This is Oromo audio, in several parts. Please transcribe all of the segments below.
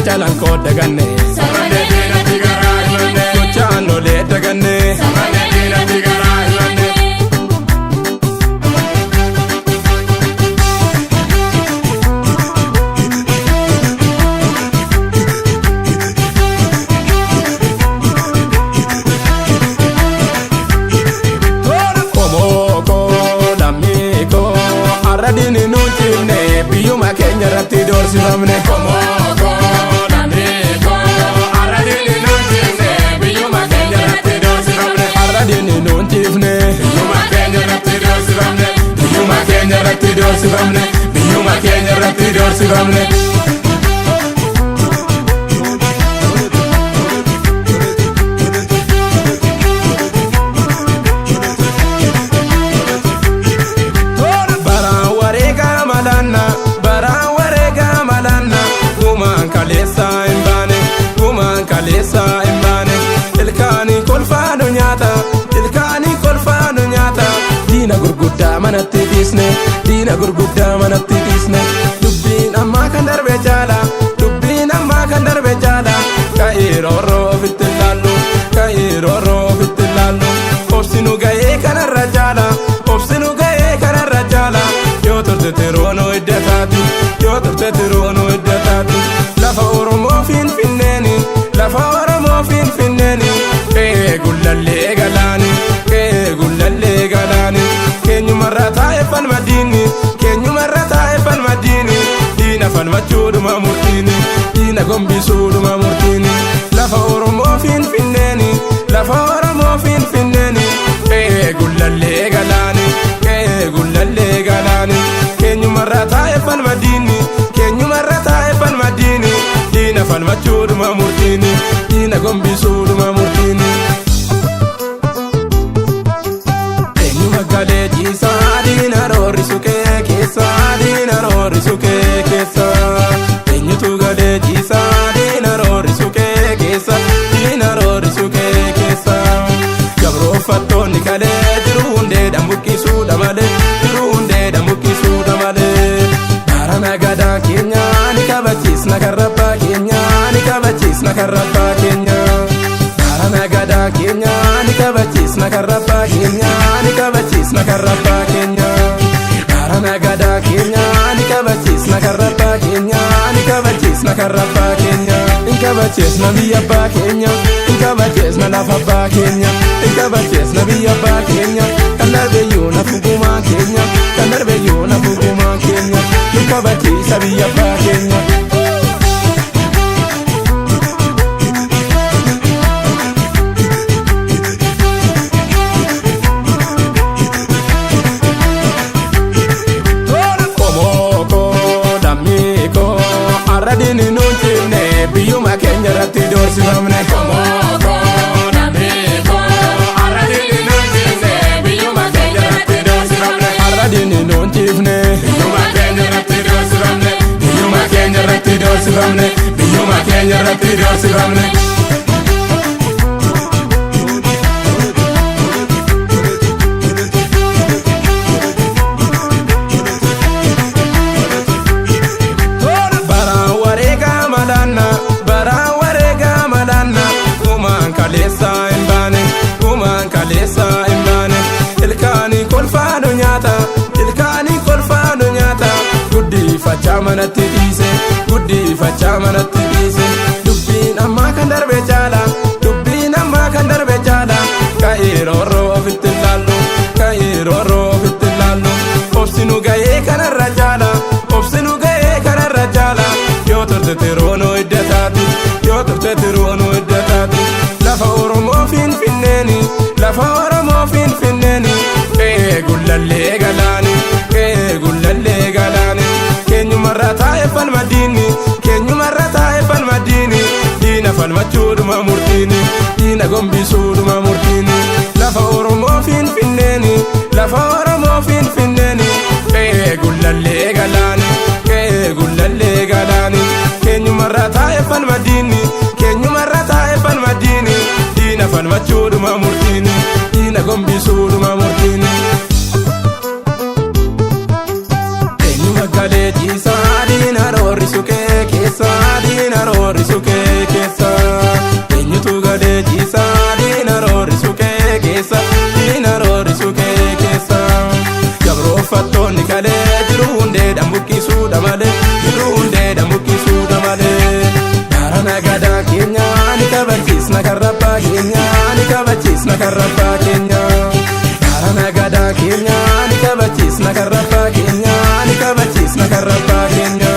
Jalan ko daganne samane dina tigara imane chano le daganne samane dina tigara imane como ko lamiko aradini nutine biyuma kenya ratti dorsi famne como Biyyuma keenya irratti doorsifamne baraan wareegaa malanna gumaan kaleessaa hin baane ilkaanii kolfaanu nyaata diina gurguddaa manatti dhiisne dubbiin ammaa kan darbe jaala ka'ee roorroo ofitti ilaallu obsinu ga'ee kanarra jaala yoo turte tiroonoo iddataati lafa Oromoo Finfinneeni qe'ee gullallee galaani keenyumarra taa'e falmadiini diina falmachuudhuma murtiini diina gombisuudhuma murtiini lafa Oromoo Finfinneeni qe'ee gullallee galaani keenyumarra taa'e falmadiini diina falmachuudhuma murtiini diina gombisuudhuma murtiini galee jiisaa diina roorrisu kee keessa eenyutu galee jiisaa diina roorrisu kee keessa gabroofattoonni kalee jiru hundeedhaan buqqisuudha malee barana gadaa keenya ni kabachiisna karrabbaa keenya barana gadaa keenya ni kabachiisna karrabbaa keenya barana gadaa keenya ni kabachiisna karrabbaa keenya in kabachiisna biyya abbaa keenya in kabachiisna lafa abbaa keenya in kabachiisna biyya abbaa keenya kan darbeeyyuu nafugumaa keenya in kabachiisa biyya abbaa keenya. Biyyuma keenya irratti doorsifamne arradini nuuntiifne biyyuma keenya irratti doorsifamne gumaan kaleessaa hin baane ilkaanii kolfaanu nyaata guddifachaa manatti dhiise dubbiin ammaa kan darbe jaala ka'ee roorroo ofitti ilaallu obsinu ga'ee kanarra jaala yoo turte tiroonoo iddataati gullallee galaani gullallee galaani keenyumarra taa'e falmadiini keenyumarra taa'e falmadiini diina falmachuudhuma murtiini diina gombisuudhuma murtiini lafa Oromoo Finfinneeni lafa Oromoo Finfinneeni gullallee galaani gullallee galaani keenyumarra taa'e falmadiini keenyumarra taa'e falmadiini diina falmachuudhuma murtiini diina gombisuudhuma murtiini. Galee ciisa diina roorrisu kee keessa diina roorrisu kee keessa eenyutu galee ciisa diina roorrisu kee keessa diina roorrisu kee keessa gabroofattoonni kalee jiru hundeedhaan buqqisuudha malee jiru hundeedhaan buqqisuudha malee daarana gadaa keenya ni kabachiisna kan rabbaa keenya ni kabachiisna kan rabbaa keenya daarana gadaa keenya ni kabachiisna kan rabbaa keenya ni kabachiisna kan rabbaa keenya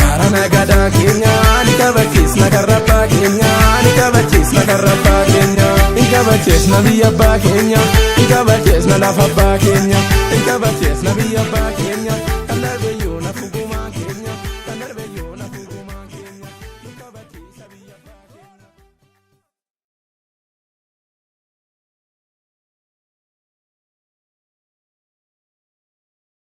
daarana gadaa keenya ni kabachiisna kan rabbaa keenya ni kabachiisna kan rabbaa keenya ni kabachiisna biyya abbaa keenya ni kabachiisna lafa abbaa keenya ni kabachiisna biyya abbaa keenya.